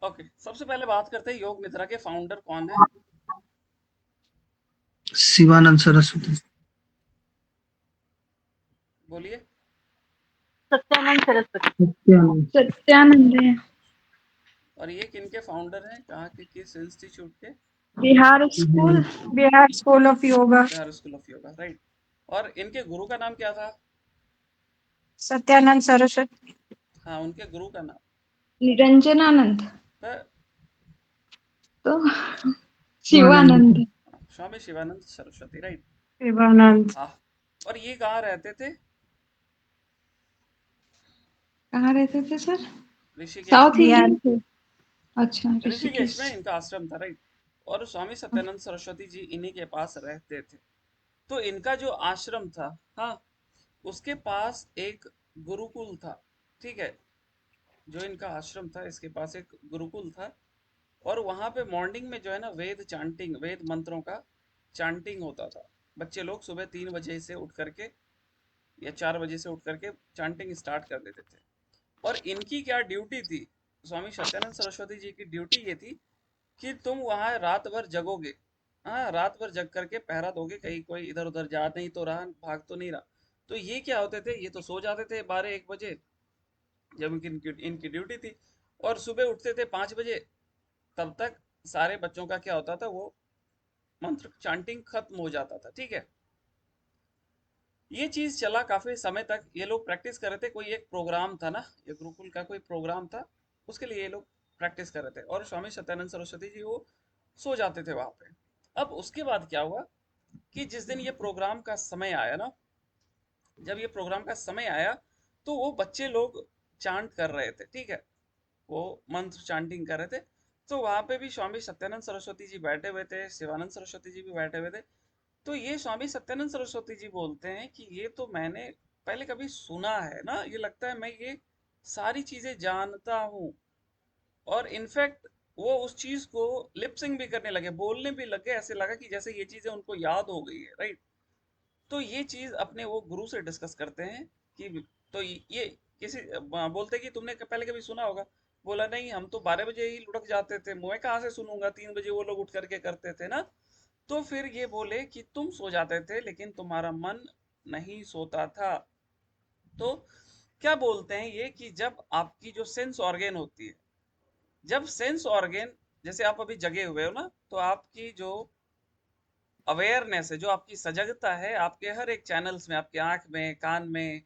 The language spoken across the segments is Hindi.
ओके, सबसे पहले बात करते हैं योग निद्रा के फाउंडर कौन है। शिवानंद सरस्वती। बोलिए। सत्यानंद सरस्वती। सत्यानंद। सत्यानंद है। और ये किनके फाउंडर हैं, कहाँ के, किस इंस्टीट्यूट के? Bihar school, Bihar school of yoga. Bihar school of yoga, right. और इनके गुरु का नाम क्या था? सत्यानंद सरस्वती। हाँ, उनके गुरु का नाम निरंजनानंद। था तो शिवानंद। स्वामी शिवानंद सरस्वती, राइट। शिवानंद। हाँ। और ये कहाँ रहते थे? कहाँ रहते थे सर? ऋषिकेश साउथ में। इंडियन थे। अच्छा, ऋषिकेश ऋषिकेश। में इनका आश्रम था, राइट। और स्वामी सत्यानंद सरस्वती जी इन्हीं के पास रहते थे। तो इनका जो आश्रम था, हाँ, उसके पास एक गुरुकुल था। ठीक है, जो इनका आश्रम था इसके पास एक गुरुकुल था। और वहां पे मॉर्निंग में जो है ना, वेद चांटिंग, वेद मंत्रों का चांटिंग होता था। बच्चे लोग सुबह 3 बजे से उठ करके या 4 बजे से उठ करके चांटिंग स्टार्ट कर देते थे। और इनकी क्या ड्यूटी थी? स्वामी सत्यानंद सरस्वती जी की ड्यूटी ये थी कि तुम वहां रात भर जगोगे। हाँ, रात भर जग करके पहरा दोगे, कहीं कोई इधर उधर जा नहीं तो रहा, भाग तो नहीं रहा। तो ये क्या होते थे, ये तो सो जाते थे 12-1 बजे, जब इनकी ड्यूटी थी। और सुबह उठते थे 5 बजे। तब तक सारे बच्चों का क्या होता था, वो मंत्र चांटिंग खत्म हो जाता था। ठीक है, ये चीज चला काफी समय तक, ये लोग प्रैक्टिस कर रहे थे। कोई एक प्रोग्राम था ना, ये गुरुकुल का कोई प्रोग्राम था, उसके लिए ये लोग प्रैक्टिस कर रहे थे। और स्वामी सत्यानंद सरस्वती जी वो सो जाते थे वहां पे। अब उसके बाद क्या हुआ कि जिस दिन ये प्रोग्राम का समय आया ना, जब ये प्रोग्राम का समय आया, तो वो बच्चे लोग चांट कर रहे थे। ठीक है, वो मंत्र चांटिंग कर रहे थे। तो वहां पे भी स्वामी सत्यानंद सरस्वती जी बैठे हुए थे, शिवानंद सरस्वती जी भी बैठे हुए थे। तो ये स्वामी सत्यानंद सरस्वती जी बोलते हैं कि ये तो मैंने पहले कभी सुना है ना, ये लगता है मैं ये सारी चीजें जानता हूँ। और इनफैक्ट वो उस चीज को लिपसिंग भी करने लगे, बोलने भी लगे, ऐसे लगा कि जैसे ये चीजें उनको याद हो गई है, राइट। तो ये चीज अपने वो गुरु से डिस्कस करते हैं कि, तो ये किसी बोलते कि तुमने पहले कभी सुना होगा। बोला नहीं, हम तो 12 बजे ही लुढ़क जाते थे, मैं कहाँ से सुनूंगा, 3 बजे वो लोग उठ करके करते थे ना। तो फिर ये बोले कि तुम सो जाते थे लेकिन तुम्हारा मन नहीं सोता था। तो क्या बोलते हैं ये कि जब आपकी जो सेंस ऑर्गेन होती है, जब सेंस ऑर्गेन, जैसे आप अभी जगे हुए हो ना, तो आपकी जो अवेयरनेस है, जो आपकी सजगता है, आपके हर एक चैनल्स में, आपके आंख में, कान में,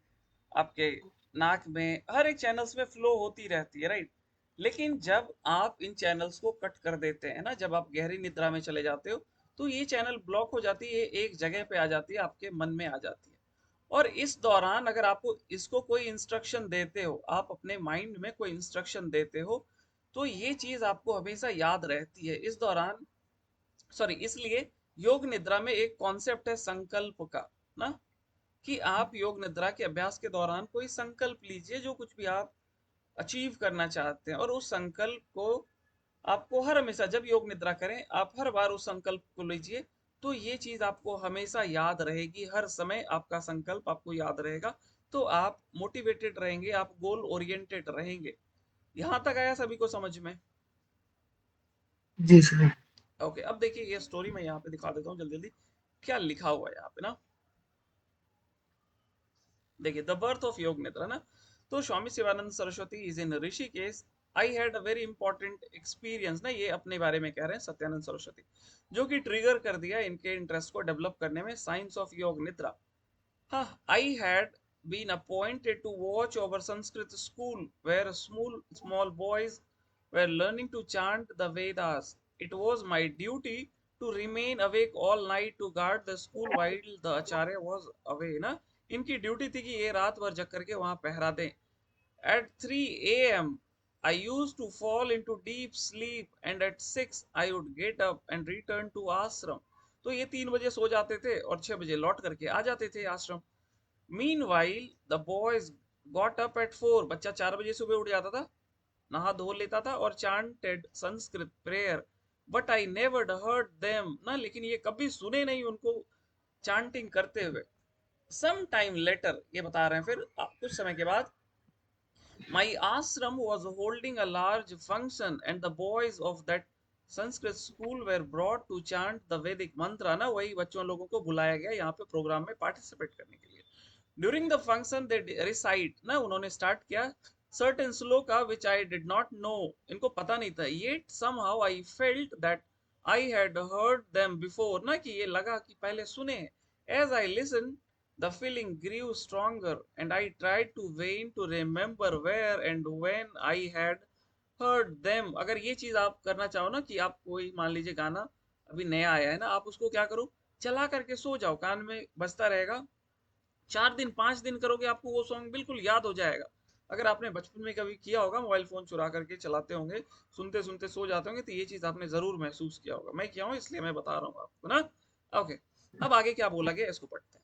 आपके नाक में, हर एक चैनल्स में फ्लो होती रहती है, राइट। लेकिन जब आप इन चैनल्स को कट कर देते हैं ना, जब आप गहरी निद्रा में चले जाते हो, तो ये चैनल ब्लॉक हो जाती है, एक जगह पे आ जाती है, आपके मन में आ जाती है। और इस दौरान अगर आपको इसको कोई इंस्ट्रक्शन देते हो, आप अपने माइंड में कोई इंस्ट्रक्शन देते हो, तो ये चीज आपको हमेशा याद रहती है इस दौरान। सॉरी, इसलिए योग निद्रा में एक कॉन्सेप्ट है संकल्प का, ना, कि आप योग निद्रा के अभ्यास के दौरान कोई संकल्प लीजिए, जो कुछ भी आप अचीव करना चाहते हैं, और उस संकल्प को आपको हर हमेशा, जब योग निद्रा करें आप हर बार उस संकल्प को लीजिए। तो ये चीज आपको हमेशा याद रहेगी, हर समय आपका संकल्प आपको याद रहेगा। तो आप मोटिवेटेड रहेंगे, आप गोल ओरिएंटेड रहेंगे। यहां तक आया सभी को समझ में? जी सर। ओके, अब देखिए ये स्टोरी मैं यहाँ पे दिखा देता हूँ जल्दी जल्दी, क्या लिखा हुआ है यहाँ पे ना। देखिए, द बर्थ ऑफ योग निद्रा ना। तो Swami Shivananda Saraswati is in Rishikesh. I had a very important experience ना, ये अपने बारे में कह रहे हैं सत्यानंद सरस्वती, जो कि ट्रिगर कर दिया इनके इंटरेस्ट को डेवलप करने में, साइंस ऑफ योग निद्रा। हाँ, I had been appointed to watch over Sanskrit school where small boys were learning to chant the Vedas. It was my duty to remain awake all night to guard the school while the acharya was away ना। इनकी ड्यूटी थी कि ये रात भर जग करके वहां पहरा दें। At 3 a.m. I used to fall into deep sleep and at 6 I would get up and return to ashram. तो ये 3 बजे सो जाते थे और 6 बजे लौट करके आ जाते थे आश्रम। Meanwhile, the boys got up at 4. बच्चा 4 बजे सुबह उठ जाता था, नहा धो लेता था और chanted Sanskrit prayer. But I never heard them ना, लेकिन ये कभी सुने नहीं उनको चांटिंग करते हुए। सम टाइम लेटर, ये बता रहे हैं, फिर कुछ समय के बाद, My ashram was holding a large function and the boys of that Sanskrit school were brought to chant the Vedic mantra ना, वही बच्चों लोगों को बुलाया गया यहाँ पे प्रोग्राम में पार्टिसिपेट करने के लिए. During the function they recite ना, उन्होंने स्टार्ट किया certain shloka which I did not know, इनको पता नहीं था. Yet somehow I felt that I had heard them before ना, कि ये लगा कि पहले सुने. As I listen the feeling grew stronger and I tried to vain to remember where and when I had heard them. अगर ये चीज आप करना चाहो ना, कि आप कोई मान लीजिए गाना अभी नया आया है ना, आप उसको क्या करो, चला करके सो जाओ, कान में बजता रहेगा. 4 दिन 5 दिन करोगे आपको वो सॉन्ग बिल्कुल याद हो जाएगा. अगर आपने बचपन में कभी किया होगा, मोबाइल फोन चुरा करके चलाते होंगे, सुनते सुनते सो जाते होंगे, तो ये चीज आपने जरूर महसूस किया होगा. मैं किया हूँ इसलिए मैं बता रहा हूँ आपको ना. ओके, अब आगे क्या बोला गया इसको पढ़ते हैं.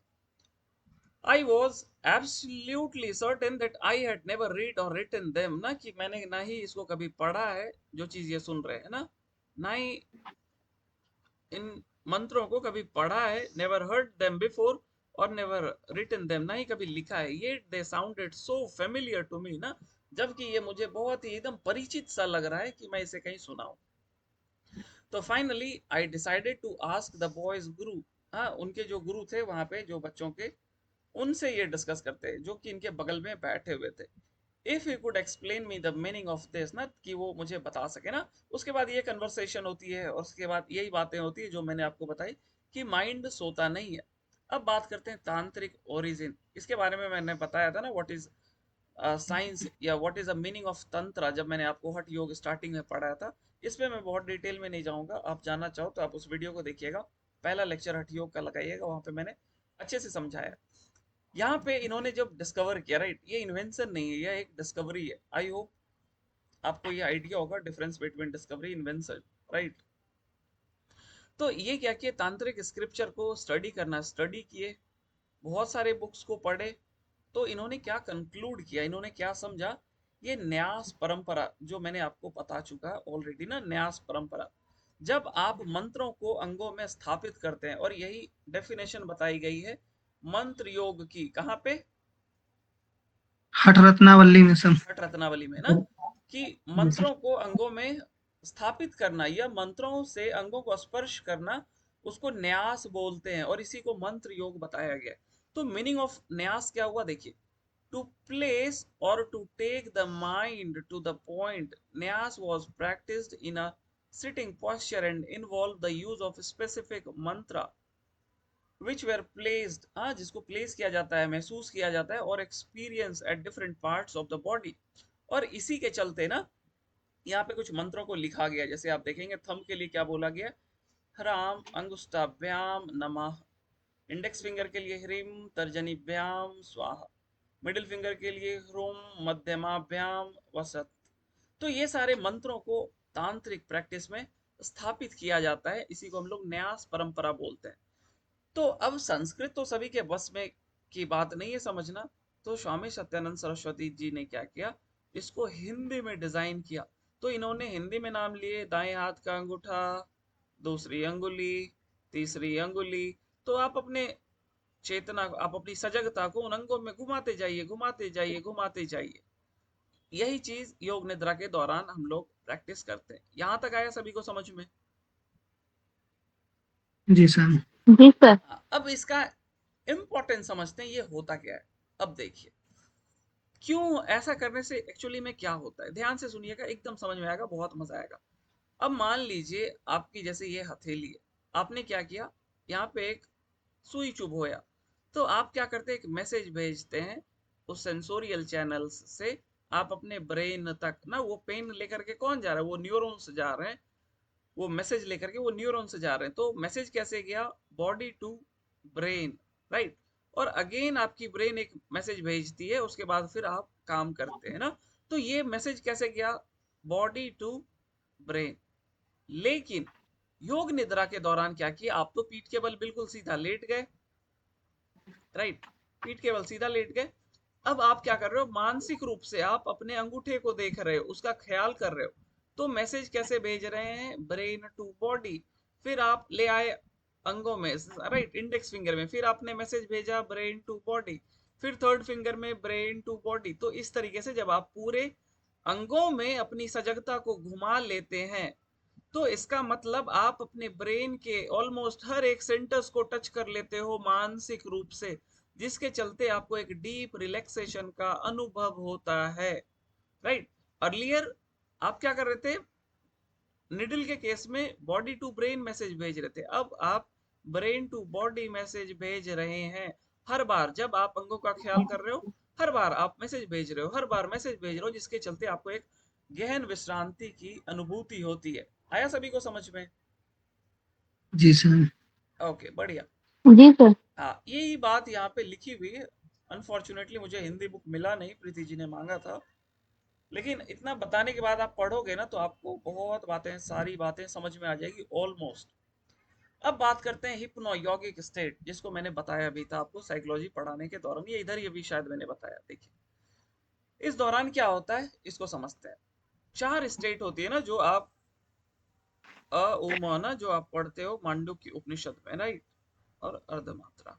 I was absolutely certain that I had never read or written them, ना कि मैंने ना ही इसको कभी पढ़ा है, जो चीज ये सुन रहे हैं ना ही इन मंत्रों को कभी पढ़ा है, never heard them before और never written them, ना ही कभी लिखा है. Yet they sounded so familiar to me ना, जबकि ये मुझे बहुत ही एकदम परिचित सा लग रहा है कि मैं इसे कहीं सुना हूं. तो finally I decided to ask the boys guru, हाँ उनके जो गुरु थे वहां पे, जो बच्चों के, उनसे ये डिस्कस करते हैं, जो कि इनके बगल में बैठे हुए थे. If you could explain me the meaning of this ना, कि वो मुझे बता सके ना. उसके बाद ये कन्वर्सेशन होती है और उसके बाद यही बातें होती है जो मैंने आपको बताई कि माइंड सोता नहीं है. अब बात करते हैं तांत्रिक ओरिजिन. इसके बारे में मैंने बताया था ना, व्हाट इज साइंस या what is the meaning of तंत्र, जब मैंने आपको हठ योग स्टार्टिंग में पढ़ाया था. इसमें मैं बहुत डिटेल में नहीं जाऊंगा, आप जानना चाहो तो आप उस वीडियो को देखिएगा. पहला लेक्चर हठ योग का लगाइएगा, वहां पे मैंने अच्छे से समझाया. यहाँ पे इन्होंने जब डिस्कवर किया, राइट, ये इन्वेंशन नहीं है, ये एक डिस्कवरी है. आई होप आपको ये आइडिया होगा difference between discovery invention, right. तो ये क्या किया, तांत्रिक स्क्रिप्चर को स्टडी करना, स्टडी किए, बहुत सारे बुक्स को पढ़े. तो इन्होंने क्या कंक्लूड किया, इन्होंने क्या समझा, ये न्यास परंपरा जो मैंने आपको बता चुका है ऑलरेडी ना, न्यास परंपरा, जब आप मंत्रों को अंगों में स्थापित करते हैं, और यही डेफिनेशन बताई गई है मंत्र योग की, कहाँ पे, हठ रत्नावली में सब। छठ रत्नावली में ना, कि जी सर। मंत्रों को अंगों में स्थापित करना या मंत्रों से अंगों को स्पर्श करना, उसको न्यास बोलते हैं, और इसी को मंत्र योग बताया गया है. तो मीनिंग ऑफ न्यास क्या हुआ देखिए, to place or to take the mind to the point. Nyas was practiced in a sitting posture and involved the use of specific mantra which were placed, हाँ जिसको प्लेस किया जाता है, महसूस किया जाता है, और experience at different parts of the body. और इसी के चलते ना यहाँ पे कुछ मंत्रों को लिखा गया. जैसे आप देखेंगे थंब के लिए क्या बोला गया, ह्राम अंगुष्ठाभ्याम नमः, इंडेक्स फिंगर के लिए ह्रीम तर्जनीभ्याम स्वाहा, मिडिल फिंगर के लिए ह्रोम मध्यमाभ्याम वसत. तो ये सारे मंत्रों को तांत्रिक प्रैक्टिस में स्थापित किया जाता है, इसी को हम लोग न्यास परंपरा बोलते हैं. तो अब संस्कृत तो सभी के बस में की बात नहीं है समझना. तो स्वामी सत्यानंद सरस्वती जी ने क्या किया, इसको हिंदी में डिजाइन किया. तो इन्होंने हिंदी में नाम लिए, दाएं हाथ का अंगूठा, दूसरी अंगुली, तीसरी अंगुली. तो आप अपने चेतना, आप अपनी सजगता को उन अंगों में घुमाते जाइए, घुमाते जाइए, घुमाते जाइए. यही चीज योग निद्रा के दौरान हम लोग प्रैक्टिस करते हैं. यहां तक आया सभी को समझ में? जी सर। जी सर। अब इसका इंपॉर्टेंस समझते हैं, ये होता क्या है. अब देखिए क्यों ऐसा करने से एक्चुअली में क्या होता है, ध्यान से सुनिएगा, एकदम समझ में आएगा, बहुत मजा आएगा. अब मान लीजिए आपकी जैसे ये हथेली है, आपने क्या किया, यहाँ पे एक सुई चुभोया. तो आप क्या करते हैं, एक मैसेज भेजते हैं उस सेंसोरियल चैनल्स से आप अपने ब्रेन तक ना. वो पेन लेकर के कौन जा रहा है, वो न्यूरॉन्स जा रहे हैं, वो मैसेज लेकर के वो न्यूरॉन से जा रहे हैं. तो मैसेज कैसे गया, बॉडी टू ब्रेन, राइट. और अगेन आपकी ब्रेन एक मैसेज भेजती है, उसके बाद फिर आप काम करते हैं ना. तो ये मैसेज कैसे गया, बॉडी टू ब्रेन. लेकिन योग निद्रा के दौरान क्या किया, आप तो पीठ के बल बिल्कुल सीधा लेट गए, राइट, पीठ के बल सीधा लेट गए. अब आप क्या कर रहे हो, मानसिक रूप से आप अपने अंगूठे को देख रहे हो, उसका ख्याल कर रहे हो. तो मैसेज कैसे भेज रहे हैं, ब्रेन टू बॉडी. फिर आप ले आए अंगों में, राइट, इंडेक्स फिंगर में, फिर आपने मैसेज भेजा ब्रेन टू बॉडी. फिर थर्ड फिंगर में ब्रेन टू बॉडी। तो इस तरीके से जब आप पूरे अंगों में अपनी सजगता को घुमा लेते हैं तो इसका मतलब आप अपने ब्रेन के ऑलमोस्ट हर एक सेंटर्स को टच कर लेते हो मानसिक रूप से, जिसके चलते आपको एक डीप रिलैक्सेशन का अनुभव होता है। राइट। अर्लियर आप क्या कर रहे थे, निडल के केस में बॉडी टू ब्रेन मैसेज भेज रहे थे, अब आप ब्रेन टू बॉडी मैसेज भेज रहे हैं। हर बार जब आप अंगों का ख्याल कर रहे हो, हर बार आप मैसेज भेज रहे हो, हर बार मैसेज भेज रहे हो, जिसके चलते आपको एक गहन विश्रांति की अनुभूति होती है। आया सभी को समझ में? जी सर। ओके, बढ़िया। जी सर। हाँ, यही बात यहाँ पे लिखी हुई है। अनफॉर्चुनेटली मुझे हिंदी बुक मिला नहीं, प्रीति जी ने मांगा था, लेकिन इतना बताने के बाद आप पढ़ोगे ना तो आपको बहुत बातें, सारी बातें समझ में आ जाएगी ऑलमोस्ट। अब बात करते हैं हिप्नो यौगिक स्टेट, जिसको मैंने बताया भी था आपको साइकोलॉजी पढ़ाने के दौरान, ये इधर ये भी शायद मैंने बताया। देखिए इस दौरान क्या होता है इसको समझते हैं। 4 स्टेट होती है ना जो आप ना जो आप पढ़ते हो मांडुक्य उपनिषद में, राइट, और अर्धमात्रा।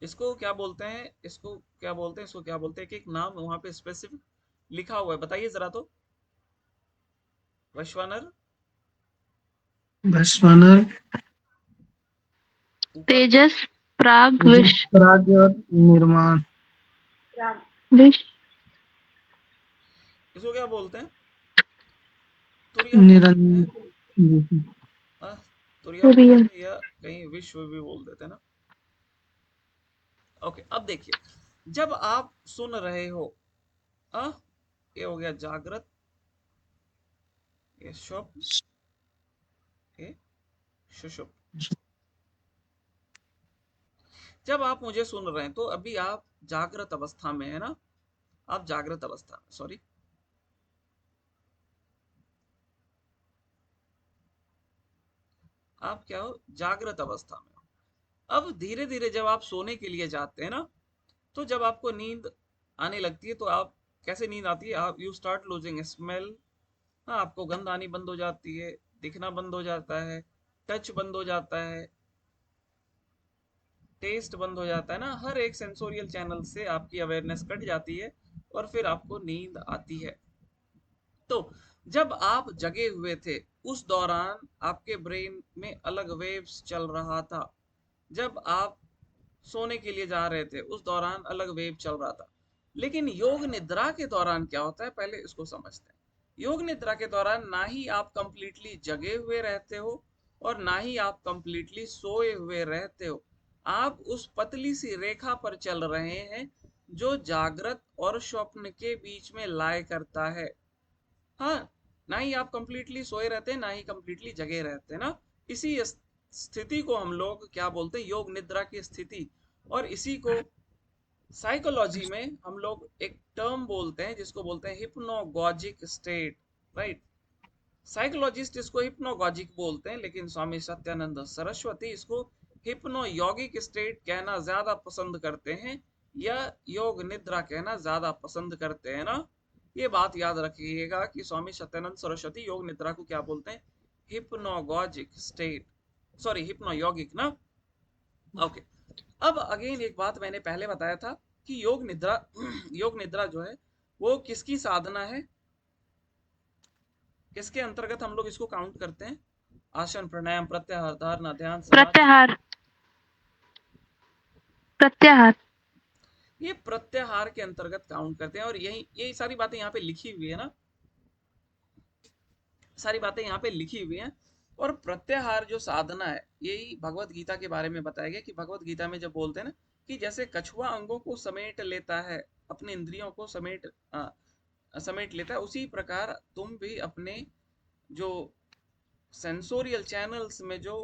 इसको क्या बोलते हैं, इसको क्या बोलते हैं, इसको क्या बोलते हैं, एक नाम वहां पे स्पेसिफिक लिखा हुआ है, बताइए जरा तो वैश्वानर। वैश्वानर, ऊपर तेजस, प्राग, तेजस, विश, पराग और निर्माण। विश, इसको क्या बोलते हैं, तुरिया बोलते हैं। निरंजन। हाँ, तुरिया बोलते सूर्य। हैं या कहीं विश्व भी बोल देते हैं ना। ओके, अब देखिए जब आप सुन रहे हो, आ, ये हो गया जागृत, ये स्वप्न, ये सुषुप्त। जब आप मुझे सुन रहे हैं तो अभी आप जागृत अवस्था में है ना, आप जागृत अवस्था में, सॉरी, आप क्या हो, जागृत अवस्था में हो। अब धीरे धीरे जब आप सोने के लिए जाते हैं ना, तो जब आपको नींद आने लगती है तो आप, कैसे नींद आती है, आप यू स्टार्ट लूजिंग स्मेल। हाँ, आपको गंध आनी बंद हो जाती है, दिखना बंद हो जाता है, टच बंद हो जाता है, टेस्ट बंद हो जाता है ना, हर एक सेंसोरियल चैनल से आपकी अवेयरनेस कट जाती है और फिर आपको नींद आती है। तो जब आप जगे हुए थे उस दौरान आपके ब्रेन में अलग वेव्स चल रहा था, जब आप सोने के लिए जा रहे थे उस दौरान अलग वेव चल रहा था। लेकिन योग निद्रा के दौरान क्या होता है, पहले इसको समझते हैं। योग निद्रा के दौरान ना ही आप कंप्लीटली जगे हुए रहते हो और ना ही आप कंप्लीटली सोए हुए रहते हो, आप उस पतली सी रेखा पर चल रहे हैं जो जागृत और स्वप्न के बीच में लाया करता है। हाँ, ना ही आप कंप्लीटली सोए रहते हैं ना ही कंप्लीटली जगे रहते हैं ना, इसी स्थिति को हम लोग क्या बोलते हैं, योग निद्रा की स्थिति। और इसी को साइकोलॉजी में हम लोग एक टर्म बोलते हैं जिसको बोलते हैं हिप्नोगॉजिक स्टेट, राइट। साइकोलॉजिस्ट इसको हिप्नोगॉजिक बोलते हैं, लेकिन स्वामी सत्यानंद सरस्वती इसको हिप्नो यौगिक स्टेट कहना ज्यादा पसंद करते हैं, या योग निद्रा कहना ज्यादा पसंद करते हैं ना। ये बात याद रखिएगा कि स्वामी सत्यानंद सरस्वती योग निद्रा को क्या बोलते हैं, हिप्नोगॉजिक स्टेट, सॉरी हिप्नो यौगिक ना। ओके, अब अगेन एक बात मैंने पहले बताया था कि योग निद्रा योग निद्रा जो है वो किसकी साधना है, किसके अंतर्गत हम लोग इसको काउंट करते हैं, आसन, प्राणायाम, प्रत्याहार, धारणा, ध्यान, समाधि। प्रत्याहार, प्रत्याहार। ये प्रत्याहार के अंतर्गत काउंट करते हैं और यही सारी बातें यहाँ पे लिखी हुई है ना, सारी बातें यहाँ पे लिखी हुई हैं। और प्रत्याहार जो साधना है यही भगवत गीता के बारे में बताया गया कि भगवत गीता में जब बोलते हैं ना कि जैसे कछुआ अंगों को समेट लेता है, अपने इंद्रियों को समेट लेता है, उसी प्रकार तुम भी अपने जो सेंसोरियल चैनल्स में जो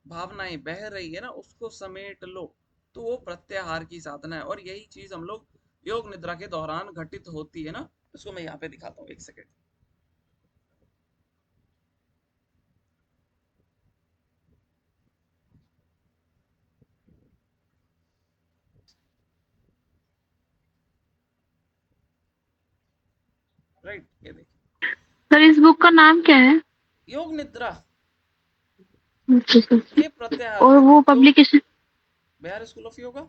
भावनाएं बह रही है ना उसको समेट लो। तो वो प्रत्याहार की साधना है और यही चीज हम लोग योग निद्रा के दौरान घटित होती है ना। इसको मैं यहाँ पे दिखाता हूँ, एक सेकेंड। राइट, ये देखिए सर इस बुक का नाम क्या है? योग निद्रा, अच्छा, सर। ये प्रत्याहार और है वो जो publication? Bihar school of yoga.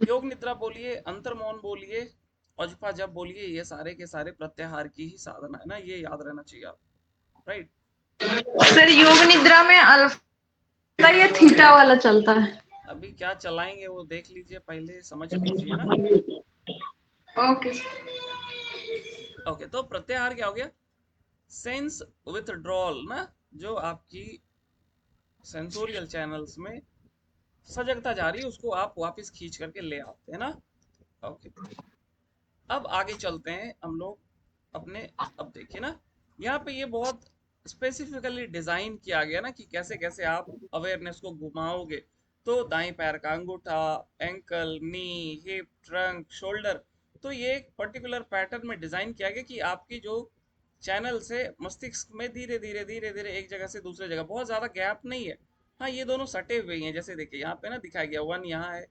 योग निद्रा बोलिए, अंतर्मौन बोलिए, अजपा जप बोलिए, ये सारे के सारे प्रत्याहार की ही साधना है ना, ये याद रहना चाहिए आप, राइट। सर योग निद्रा में अल्फा या थीटा वाला चलता है? अभी क्या चलाएंगे वो देख लीजिए, पहले समझ लीजिए ना। ओके। ओके, तो प्रत्याहार क्या हो गया? सेंस विथड्रॉल ना, जो आपकी सेंसोरियल चैनल्स में सजगता जा रही है उसको आप वापस खींच करके ले आते हैं ना। ओके, अब आगे चलते हैं हम लोग अपने। अब देखिए ना, यहाँ पे ये बहुत स्पेसिफिकली डिजाइन किया गया ना कि कैसे कैसे आप अवेयरनेस को घुमाओगे। तो दाएं पैर का अंगूठा, एंकल, नी, हिप, ट्रंक, शोल्डर, तो ये एक पर्टिकुलर पैटर्न में डिजाइन किया गया कि आपकी जो चैनल से मस्तिष्क में धीरे धीरे धीरे धीरे एक जगह से दूसरे जगह, बहुत ज्यादा गैप नहीं है। हाँ, ये दोनों सटे हुए हैं, जैसे देखिए यहाँ पे ना दिखाया गया, 1 यहाँ है,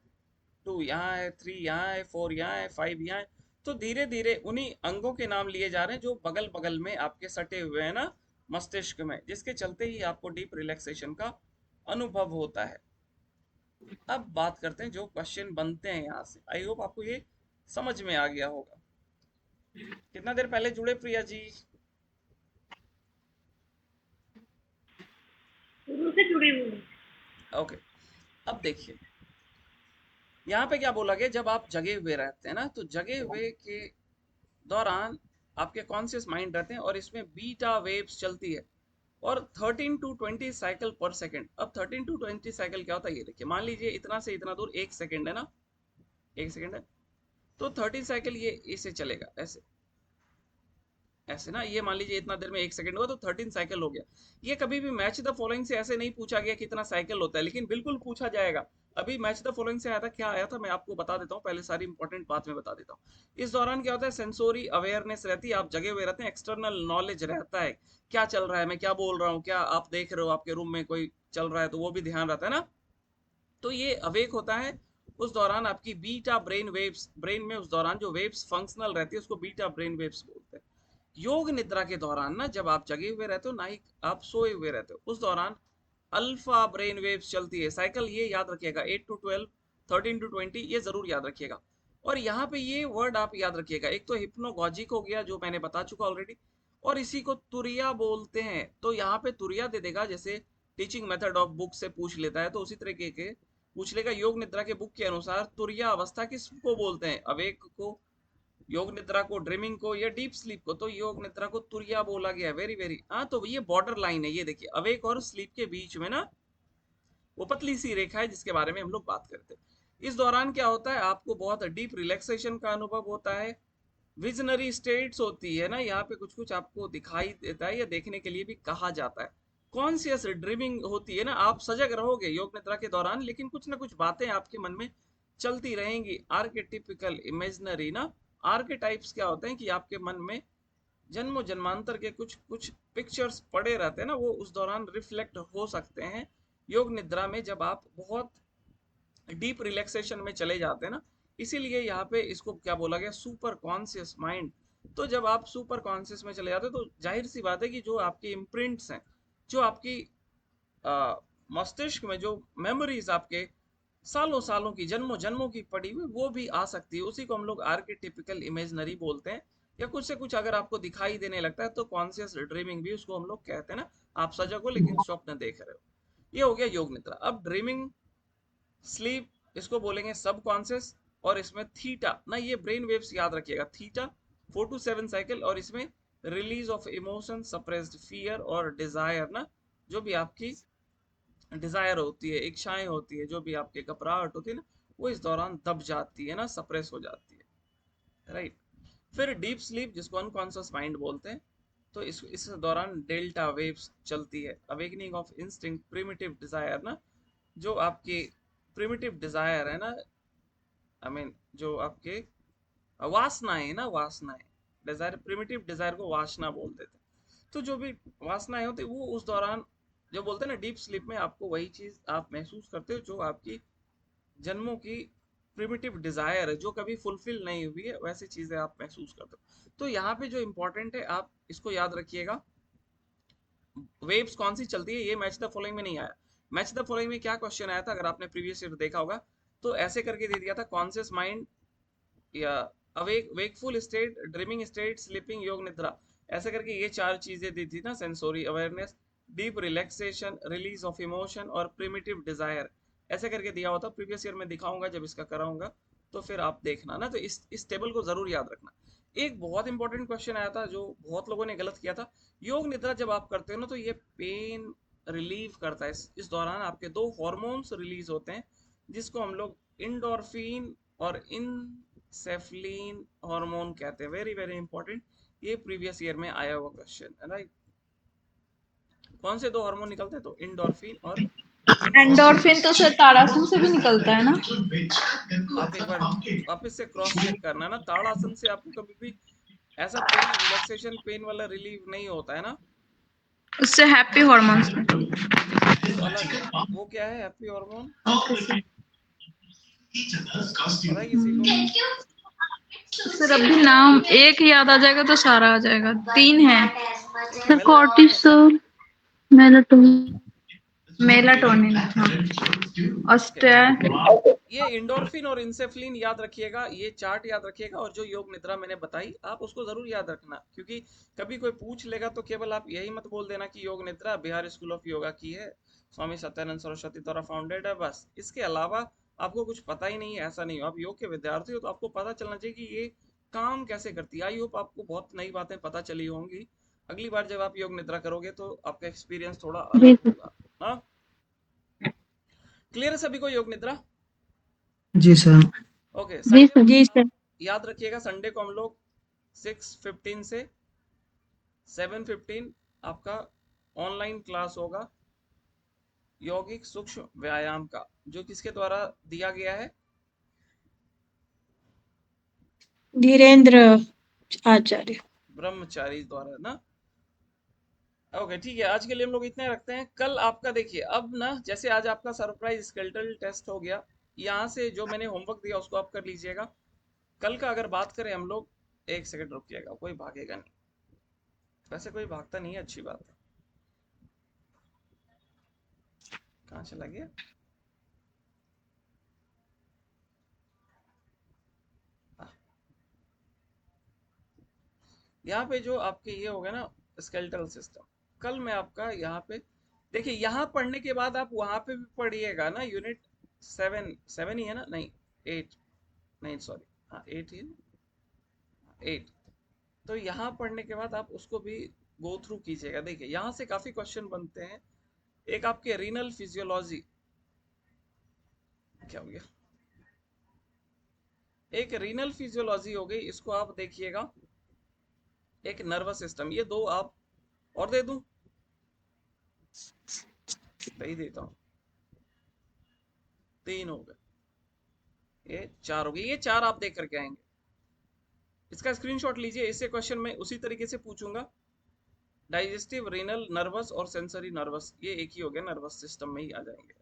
2 यहाँ है, 3 यहाँ है, 4 यहाँ है, 5 यहाँ है। तो धीरे धीरे उन्हीं अंगों के नाम लिए जा रहे हैं जो बगल बगल में आपके सटे हुए हैं ना मस्तिष्क में, जिसके चलते ही आपको डीप रिलैक्सेशन का अनुभव होता है। अब बात करते हैं जो क्वेश्चन बनते हैं यहाँ से। आई होप आपको ये समझ में आ गया होगा। कितना देर पहले जुड़े प्रिया जी? शुरू से जुड़ी हुई। ओके, अब देखिए यहाँ पे क्या बोला गया, जब आप जगे हुए रहते हैं ना, तो जगे हुए के दौरान आपके कॉन्शियस माइंड रहते हैं और इसमें बीटा वेव्स चलती है और 13 टू 20 साइकिल पर सेकंड। अब 13 टू 20 साइकिल क्या होता है, ये देखिए, मान लीजिए इतना से इतना दूर 1 सेकंड है ना, 1 सेकंड है, तो 30 साइकिल ये इसे चलेगा ऐसे ऐसे ना, ये मान लीजिए इतना देर में 1 सेकंड हुआ तो 13 साइकिल हो गया। ये कभी भी मैच द फॉलोइंग से ऐसे नहीं पूछा गया कितना साइकिल होता है, लेकिन बिल्कुल पूछा जाएगा। अभी मैच द फॉलोइंग से आया था, क्या आया था मैं आपको बता देता हूँ, पहले सारी इंपॉर्टेंट बात में बता देता हूँ। इस दौरान क्या होता है, सेंसोरी अवेयरनेस रहती है, आप जगे हुए रहते हैं, एक्सटर्नल नॉलेज रहता है, क्या चल रहा है, मैं क्या बोल रहा हूँ, क्या आप देख रहे हो, आपके रूम में कोई चल रहा है तो वो भी ध्यान रहता है ना। तो ये अवेक होता है। उस दौरान आपकी बीटा ब्रेन वेव्स, ब्रेन में उस दौरान जो वेव्स फंक्शनल रहती है उसको बीटा ब्रेन वेव्स बोलते हैं। योग निद्रा के दौरान ना, जब आप जगे हुए रहते हो ना ही आप सोए हुए रहते हो, उस दौरान अल्फा ब्रेन वेव्स चलती है। साइकिल ये याद रखिएगा, 8 टू 12, 13 टू 20, ये जरूर याद रखिएगा। और यहाँ पे ये वर्ड आप याद रखिएगा, एक तो हिप्नोगॉजिक हो गया जो मैंने बता चुका ऑलरेडी, और इसी को तुरिया बोलते हैं। तो यहाँ पे तुरिया दे देगा, जैसे टीचिंग मेथड ऑफ बुक से पूछ लेता है तो उसी तरीके के पूछ लेगा। योग निद्रा के बुक के अनुसार तुरिया अवस्था किसको बोलते हैं, अवेक को, योग निद्रा को, ड्रीमिंग को, या डीप स्लीप को। तो योग निद्रा को तुरिया बोला गया है। वेरी वेरी, हाँ, तो ये बॉर्डर लाइन है, ये देखिए अवेक और स्लीप के बीच में ना वो पतली सी रेखा है जिसके बारे में हम लोग बात करते हैं। इस दौरान क्या होता है, आपको बहुत डीप रिलैक्सेशन का अनुभव होता है। विजनरी स्टेट्स होती है ना, यहाँ पे कुछ कुछ आपको दिखाई देता है या देखने के लिए भी कहा जाता है। कॉन्शियस ड्रीमिंग होती है ना, आप सजग रहोगे योग निद्रा के दौरान, लेकिन कुछ ना कुछ बातें आपके मन में चलती रहेंगी। आर्केटिपिकल इमेजिनरी ना, आर्केटाइप्स क्या होते हैं कि आपके मन में जन्मों जन्मांतर के कुछ कुछ पिक्चर्स पड़े रहते हैं ना, वो उस दौरान रिफ्लेक्ट हो सकते हैं योग निद्रा में, जब आप बहुत डीप रिलैक्सेशन में चले जाते हैं ना। इसीलिए यहाँ पे इसको क्या बोला गया, सुपर कॉन्शियस माइंड। तो जब आप सुपर कॉन्शियस में चले जाते हो तो जाहिर सी बात है कि जो आपके इम्प्रिंट्स हैं, जो आपकी मस्तिष्क में जो मेमोरीज आपके सालों सालों की, जन्मों जन्मों की पड़ी हुई, वो भी आ सकती है। उसी को हम लोग आर्केटिपिकल इमेजनरी बोलते हैं। या कुछ से कुछ अगर आपको दिखाई देने लगता है तो कॉन्शियस ड्रीमिंग भी उसको हम लोग कहते हैं ना, आप सजग हो लेकिन स्वप्न देख रहे हो। ये हो गया योग निद्रा। अब ड्रीमिंग, स्लीप, इसको बोलेंगे सब कॉन्शियस। और इसमें थीटा ना, ये ब्रेन वेव्स याद रखिएगा, थीटा 4 टू 7 साइकिल, और इसमें release of emotion, suppressed fear और डिजायर ना, जो भी आपकी डिजायर होती है, इच्छाएं होती है, जो भी आपके घबराहट होती है ना, वो इस दौरान दब जाती है ना, सप्रेस हो जाती है, राइट। फिर डीप स्लीप, जिसको अनकॉन्शियस माइंड बोलते हैं, तो इस दौरान डेल्टा वेव्स चलती है। Awakening of instinct, primitive desire ना, जो आपकी प्रिमिटिव डिजायर है ना, आई मीन जो आपके वासनाएं है ना, वासनाएं, डिजायर, प्रिमिटिव डिजायर को वासना बोलते थे। तो जो भी वासनाएं होती वो उस दौरान, जो बोलते हैं ना डीप स्लीप में, आपको वही चीज आप महसूस करते हो जो आपकी जन्मों की प्रिमिटिव डिजायर है, जो कभी फुलफिल नहीं हुई है, वैसी चीजें आप महसूस करते हो। तो यहाँ पे जो इंपॉर्टेंट है, आप इसको याद रखिएगा, वेव्स कौन सी चलती है, ये मैच द फॉलोइंग में नहीं आया। मैच द फॉलोइंग में क्या क्वेश्चन आया था, अगर आपने प्रीवियस ईयर देखा होगा, तो ऐसे करके दे दिया था, कॉन्शियस माइंड या awake, wakeful state, dreaming state, sleeping, योग निद्रा, ऐसे करके ये चार चीजें दी थी ना, sensory awareness, deep relaxation, release of emotion और प्रिमिटिव डिजायर, ऐसे करके दिया होता। प्रीवियस ईयर में दिखाऊंगा जब इसका कराऊंगा, तो फिर आप देखना ना, तो इस टेबल को जरूर याद रखना। एक बहुत इंपॉर्टेंट क्वेश्चन आया था जो बहुत लोगों ने गलत किया था, योग निद्रा जब आप करते हो ना तो ये पेन रिलीव करता है। इस दौरान आपके दो हॉर्मोन्स रिलीज होते हैं जिसको हम लोग इंडोर्फिन और इनसेफ्लिन हार्मोन कहते हैं। वेरी वेरी इंपॉर्टेंट, ये प्रीवियस ईयर में आया हुआ क्वेश्चन है, राइट। कौन से दो हार्मोन निकलते हैं? तो इंडोर्फिन और एंडोर्फिन तो सर ताड़ासन से भी निकलता है ना? आप एक बार वापस से क्रॉस चेक करना ना, ताड़ासन से आपको कभी भी ऐसा पेन रिलैक्सेशन, पेन वाला रिलीव नहीं होता है ना, उससे हैप्पी हॉर्मोन्स में। वो अलग है। वो क्या है हैप्पी हार्मोन, ओके सर। पता है किसी को? सर अभी नाम एक याद आ जाएगा तो सारा आ जाएगा, 3 है। Sir cortisol, melatonin. मेलाटोनिन, हाँ। ये इंडोर्फिन और इंसेफ्लिन याद रखिएगा, ये चार्ट याद रखिएगा, और जो योग निद्रा मैंने बताई आप उसको जरूर याद रखना, क्योंकि कभी कोई पूछ लेगा तो केवल आप यही मत बोल देना कि योग निद्रा बिहार स्कूल ऑफ योगा की है, स्वामी सत्यानंद सरस्वती द्वारा फाउंडेड है, बस इसके अलावा आपको कुछ पता ही नहीं है, ऐसा नहीं हो। आप योग के विद्यार्थी हो तो आपको पता चलना चाहिए कि ये काम कैसे करती है। आई होप आपको बहुत नई बातें पता चली होंगी। अगली बार जब आप योग निद्रा करोगे तो आपका एक्सपीरियंस थोड़ा जी अलग सर। होगा। हाँ, क्लियर है सभी को योग निद्रा? जी सर। ओके, जी सर। जी सर। याद रखिएगा संडे को हम लोग 6:15 से 7:15 आपका ऑनलाइन क्लास होगा यौगिक सूक्ष्म व्यायाम का, जो किसके द्वारा दिया गया है? धीरेन्द्र आचार्य। ब्रह्मचारी द्वारा ना। ओके ठीक है, आज के लिए हम लोग इतने रखते हैं। कल आपका देखिए, अब ना जैसे आज आपका सरप्राइज स्केलेटल टेस्ट हो गया, यहाँ से जो मैंने होमवर्क दिया उसको आप कर लीजिएगा। कल का अगर बात करें हम लोग, एक सेकंड रुकिएगा, कोई भागेगा नहीं, वैसे कोई भागता नहीं है, अच्छी बात है। कहाँ चला गया? यहाँ पे जो आपके ये हो गया ना स्केलेटल सिस्टम, कल मैं आपका यहाँ पे देखिए, यहाँ पढ़ने के बाद आप वहां पे भी पढ़िएगा ना, यूनिट 7 ही है ना, नहीं 8, नहीं सॉरी, हाँ 8 ही है, 8। तो यहाँ पढ़ने के बाद आप उसको भी गो थ्रू कीजिएगा। देखिए यहाँ से काफी क्वेश्चन बनते हैं। एक आपके रीनल फिजियोलॉजी, क्या हो गया, एक रीनल फिजियोलॉजी हो गई, इसको आप देखिएगा। एक नर्वस सिस्टम, ये दो आप और दे दूं, दे देता हूँ, 3 हो गए, ये 4 हो गए, ये 4 आप देख करके आएंगे। इसका स्क्रीनशॉट लीजिए, इससे क्वेश्चन मैं उसी तरीके से पूछूंगा। डाइजेस्टिव, रीनल, नर्वस और सेंसरी नर्वस, ये एक ही हो गया, नर्वस सिस्टम में ही आ जाएंगे।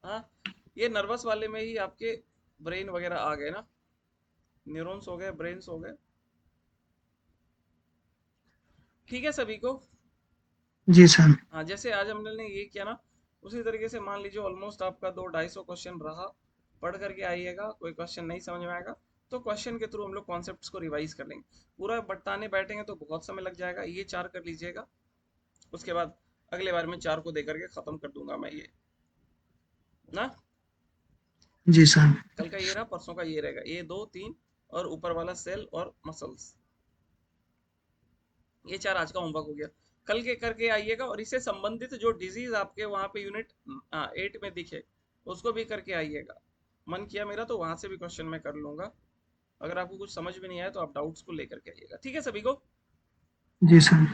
हाँ, ये नर्वस वाले में ही आपके ब्रेन वगैरह आ गए ना, न्यूरॉन्स हो गए, ब्रेन्स हो गए। ठीक है सभी को? जी सर। हाँ, जैसे आज हमने ये किया ना, उसी तरीके से मान लीजिए ऑलमोस्ट आपका 200-250 क्वेश्चन रहा, पढ़ करके आइएगा। कोई क्वेश्चन नहीं समझ में आएगा तो क्वेश्चन के थ्रू हम लोग कॉन्सेप्ट्स को रिवाइज कर लेंगे। पूरा बताने बैठेंगे तो बहुत समय लग जाएगा। ये 4 कर लीजिएगा, उसके बाद अगले बार में 4 को दे करके खत्म कर दूंगा मैं ये ना। जी सर। कल का ये रहा, परसों का ये रहेगा, ये 2 3 और ऊपर वाला सेल और मसल्स, ये 4 आज का होमवर्क हो गया। कल के करके आइएगा, और इससे संबंधित जो डिजीज आपके वहां पे यूनिट 8 में दिखे उसको भी करके आइएगा। मन किया मेरा तो वहां से भी क्वेश्चन मैं कर लूंगा। अगर आपको कुछ समझ में नहीं आया तो आप डाउट्स को लेकर के आइएगा। ठीक है सभी को? जी सर।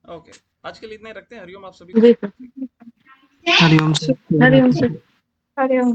ओके, आज के लिए इतने रखते हैं। हरिओम आप सभी जी को। Sir. Hariom sir. Hariom sir. Hariom.